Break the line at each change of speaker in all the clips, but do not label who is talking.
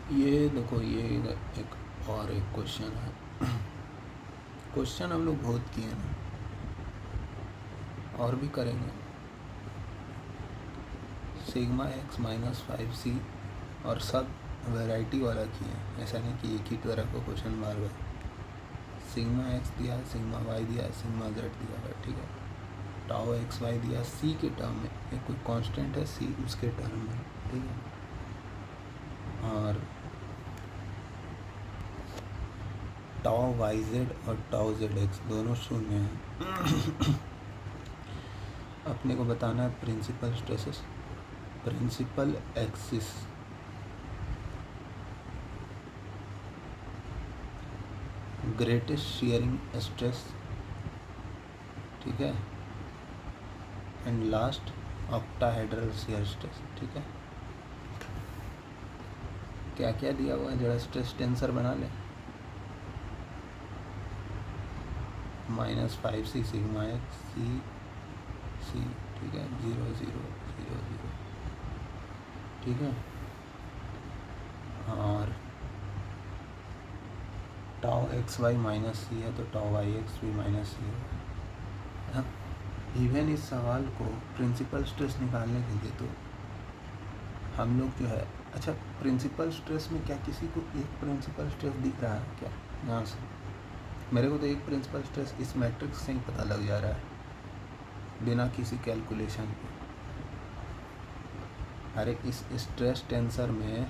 ये देखो, ये एक और एक क्वेश्चन है। क्वेश्चन हम लोग बहुत किए हैं और भी करेंगे। सिग्मा एक्स माइनस 5c और सब वैरायटी वाला किए हैं, ऐसा नहीं कि एक ही तरह का क्वेश्चन बार बार। सिग्मा एक्स दिया है, सिग्मा वाई दिया है, सिग्मा जेड दिया है, ठीक है। टाओ एक्स वाई दिया सी के टर्म में, एक कोई कांस्टेंट है सी उसके टर्म में, ठीक है। और टाओ वाई जेड और टाओ जेड एक्स दोनों शून्य हैं। अपने को बताना है principal stresses, principal axis, greatest shearing stress, ठीक है, and last octahedral shear stress, ठीक है। क्या क्या दिया हुआ है जरा स्ट्रेस टेंसर बना लें। -5c सिग्मा एक्स सी, ठीक है, 0 0 0 0, ठीक है। और टाओ एक्स वाई माइनस सी है तो टाओ वाई एक्स भी माइनस सी है। इवन इस सवाल को प्रिंसिपल स्ट्रेस निकालने के लिए तो हम लोग जो है, अच्छा प्रिंसिपल स्ट्रेस में क्या किसी को एक प्रिंसिपल स्ट्रेस दिख रहा है क्या यहाँ से? मेरे को तो एक प्रिंसिपल स्ट्रेस इस मैट्रिक्स से ही पता लग जा रहा है बिना किसी कैलकुलेशन के। अरे इस स्ट्रेस टेंसर में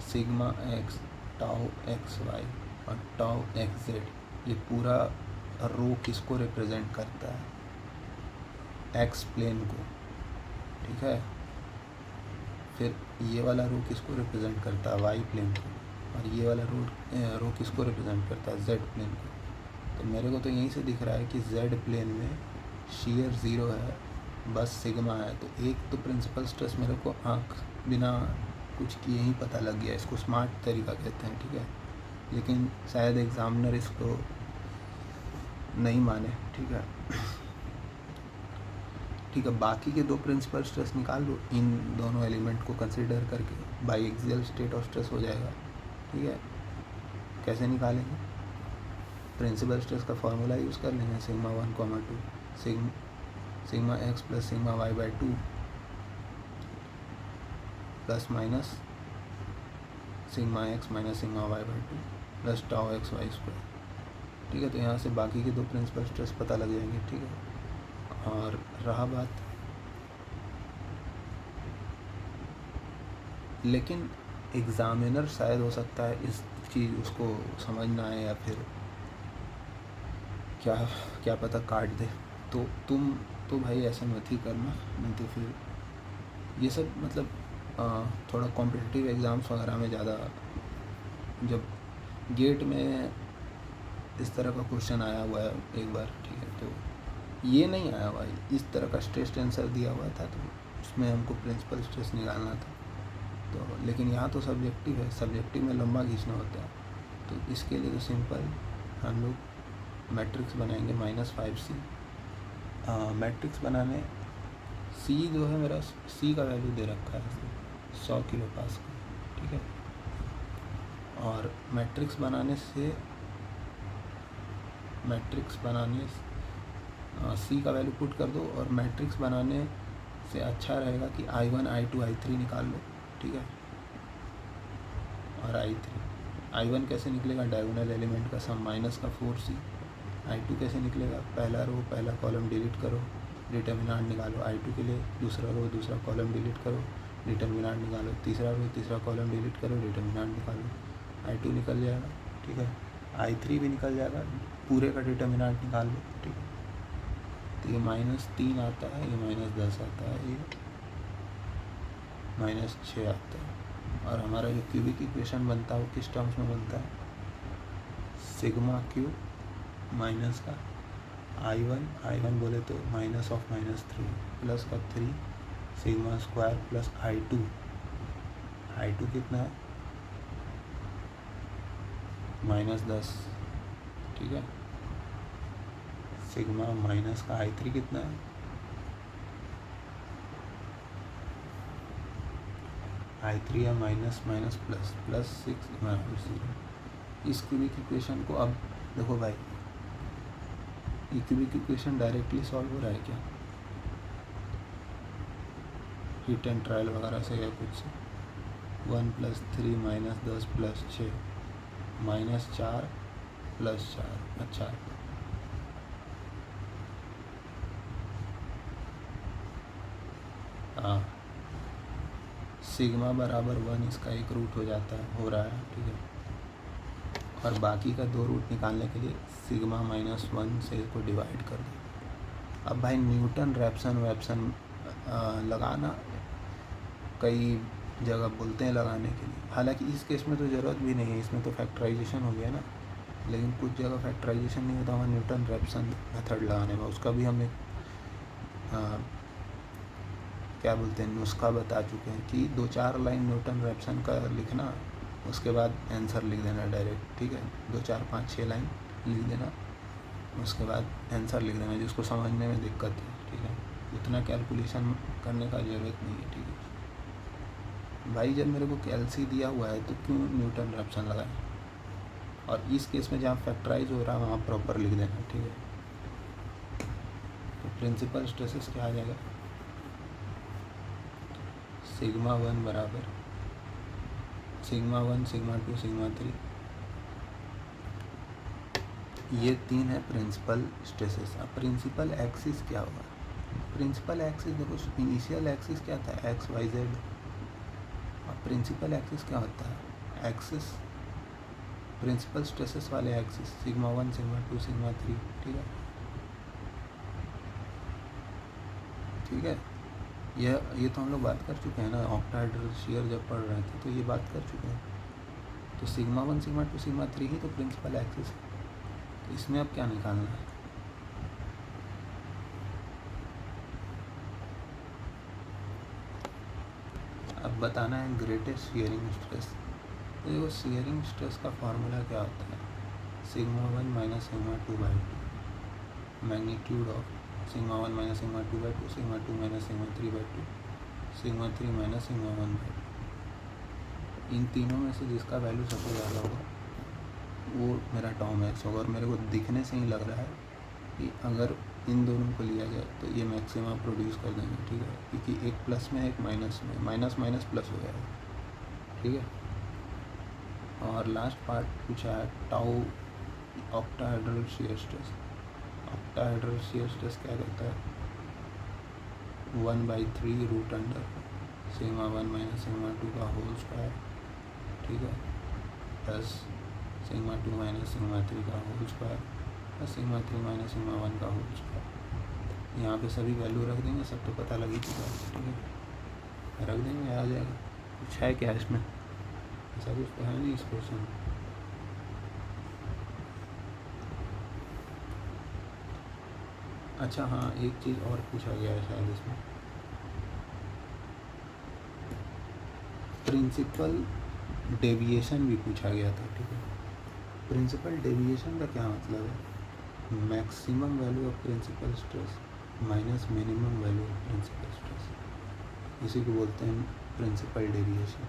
sigma X, tau X Y और टाउ एक्स जेड, ये पूरा रो किसको रिप्रेजेंट करता है? एक्स प्लेन को, ठीक है। फिर ये वाला रो किसको रिप्रेजेंट करता है? वाई प्लेन को। और ये वाला रो किसको रिप्रेजेंट करता है? जेड प्लेन को। तो मेरे को तो यहीं से दिख रहा है कि जेड प्लेन में शियर 0 है, बस सिग्मा है। तो एक तो प्रिंसिपल स्ट्रेस मेरे को आँख बिना कुछ किए ही पता लग गया। इसको स्मार्ट तरीका कहते हैं, ठीक है। लेकिन शायद एग्ज़ामिनर इसको नहीं माने, ठीक है। ठीक है, बाकी के दो प्रिंसिपल स्ट्रेस निकाल लो इन दोनों एलिमेंट को कंसिडर करके, biaxial state of stress हो जाएगा, ठीक है। कैसे निकालेंगे? प्रिंसिपल स्ट्रेस का फॉर्मूला यूज़ कर लेंगे, sigma 1, 2 sigma X plus sigma Y by 2 plus minus sigma X minus sigma Y by 2 plus tau X Y square, ठीक है। तो यहाँ से बाकी के दो प्रिंसिपल स्ट्रेस पता लग जाएंगे, ठीक है। और रहा बात, लेकिन एग्ज़ामिनर शायद हो सकता है इस चीज़ उसको समझ ना आए, या फिर क्या क्या पता काट दे। तो तुम तो भाई ऐसा मत ही करना, नहीं तो फिर ये सब मतलब थोड़ा कॉम्पिटिटिव एग्ज़ाम्स वगैरह में ज़्यादा, जब गेट में इस तरह का क्वेश्चन आया हुआ है एक बार, ठीक है, तो ये नहीं आया हुआ, इस तरह का स्ट्रेस टेंसर दिया हुआ था, तो उसमें हमको प्रिंसिपल स्ट्रेस निकालना था। तो लेकिन यहाँ तो सब्जेक्टिव है, सब्जेक्टिव में लंबा खींचना होता है। तो इसके लिए तो सिंपल हम लोग मैट्रिक्स बनाएंगे -5c। मैट्रिक्स बनाने सी जो है मेरा, सी का वैल्यू दे रखा है 100 किलो पास्कल, ठीक है। और मैट्रिक्स बनाने सी का वैल्यू पुट कर दो, और मैट्रिक्स बनाने से अच्छा रहेगा कि I1 I2 I3 निकाल लो, ठीक है। और I1 कैसे निकलेगा? डायगोनल एलिमेंट का सम माइनस का 4c। I2 कैसे निकलेगा? पहला रो पहला कॉलम डिलीट करो, डिटर्मिनेंट निकालो। I2 के लिए दूसरा रो दूसरा कॉलम डिलीट करो, डिटर्मिनेंट निकालो। तीसरा रो तीसरा कॉलम डिलीट करो, डिटर्मिनेंट निकालो। I2 निकल जाएगा, ठीक है। I3 भी निकल जाएगा, पूरे का डिटर्मिनेंट निकाल लो, ठीक है। तो ये -3 आता है, ये -10 आता है, ये -6 आता है। और हमारा जो क्यूबिक इक्वेशन बनता है वो किस टर्म्स में बनता है? सिग्मा क्यूब माइनस का I1 बोले तो -3 प्लस का 3 सिग्मा स्क्वायर प्लस I2 कितना है? -10, ठीक है। सिग्मा माइनस का I3 कितना है? I3 है माइनस माइनस प्लस प्लस 6 बराबर 0। इस क्यूबिक इक्वेशन को अब देखो भाई, ये क्यूबिक इक्वेशन डायरेक्टली सॉल्व हो रहा है क्या हिट एंड ट्रायल वगैरह से या कुछ से? 1+3 माइनस 10 प्लस 6 माइनस 4 प्लस 4। अच्छा, हाँ, सिग्मा बराबर 1 इसका एक रूट हो जाता है, हो रहा है, ठीक है। और बाकी का 2 रूट निकालने के लिए सिग्मा -1 से इसको डिवाइड कर दो। अब भाई न्यूटन रैप्सन वैप्सन लगाना कई जगह बोलते हैं लगाने के लिए, हालांकि इस केस में तो ज़रूरत भी नहीं है, इसमें तो फैक्टराइजेशन हो गया ना। लेकिन कुछ जगह फैक्टराइजेशन नहीं होता वहाँ न्यूटन रैप्सन मेथड लगाने में, उसका भी हम एक क्या बोलते हैं नुस्खा बता चुके हैं कि 2-4 लाइन न्यूटन रैप्सन का लिखना, उसके बाद आंसर लिख देना डायरेक्ट, ठीक है। 2-4-5-6 लाइन लिख देना, उसके बाद आंसर लिख देना, जिसको समझने में दिक्कत है, ठीक है। उतना कैलकुलेशन करने का ज़रूरत नहीं है, ठीक है भाई। जब मेरे को कैलसी दिया हुआ है तो क्यों न्यूटन रैप्सन लगाए? और इस केस में जहाँ फैक्टराइज हो रहा है वहाँ प्रॉपर लिख देना, ठीक है। तो प्रिंसिपल स्ट्रेसेस क्या आ जाएगा? सिग्मा 1 बराबर सिग्मा 1 सिग्मा 2 सिग्मा 3, ये 3 है प्रिंसिपल स्ट्रेसेस। अब प्रिंसिपल एक्सिस क्या होगा? प्रिंसिपल एक्सिस देखो, इनिशियल एक्सिस क्या था? X Y Z. अब प्रिंसिपल एक्सिस क्या होता है? एक्सिस प्रिंसिपल स्ट्रेसेस वाले एक्सिस सिग्मा 1 सिग्मा 2 सिग्मा 3, ठीक है, ठीक है। ये तो हम लोग बात कर चुके हैं ना, ऑक्टाहेड्रल शियर जब पढ़ रहे थे तो ये बात कर चुके हैं। तो सिग्मा 1 सिग्मा 2 सिग्मा 3 ही तो प्रिंसिपल एक्सिस है। तो इसमें अब क्या निकालना है? अब बताना है ग्रेटेस्ट शियरिंग स्ट्रेस। तो देखो शियरिंग स्ट्रेस का फार्मूला क्या होता है? Sigma 1 minus sigma 2/2 magnitude of sigma 1 minus sigma 2/2 sigma 2 minus sigma 3/2 sigma 3 minus sigma 1/2। इन तीनों में से जिसका वैल्यू सबसे ज़्यादा होगा वो मेरा टॉम एक्स होगा। और मेरे को दिखने से ही लग रहा है कि अगर इन दोनों को लिया जाए तो ये मैक्सिमा प्रोड्यूस कर देंगे, ठीक है, क्योंकि एक प्लस में एक माइनस में, माइनस माइनस प्लस हो जाएगा, ठीक है। और लास्ट पार्ट पूछा है tau octahedral shear stress. Octahedral shear stress क्या करता है? 1/3 root under sigma 1 minus sigma 2 का होल स्क्वायर, ठीक है, प्लस सिग्मा 2 माइनस सिग्मा 3 का whole square plus sigma 3 minus sigma 1 का होल स्क्वायर। यहाँ पे सभी वैल्यू रख देंगे, सब तो पता लग ही चुका है, ठीक है, रख देंगे, आ जाएगा। कुछ है क्या इसमें? ऐसा कुछ तो है नहीं इस क्वेश्चन में। अच्छा हाँ, एक चीज़ और पूछा गया है शायद इसमें, प्रिंसिपल डेविएशन भी पूछा गया था, ठीक है। प्रिंसिपल डेविएशन का क्या मतलब है? Maximum value of principal stress minus minimum value of principal stress, इसी को बोलते हैं प्रिंसिपल डेविएशन।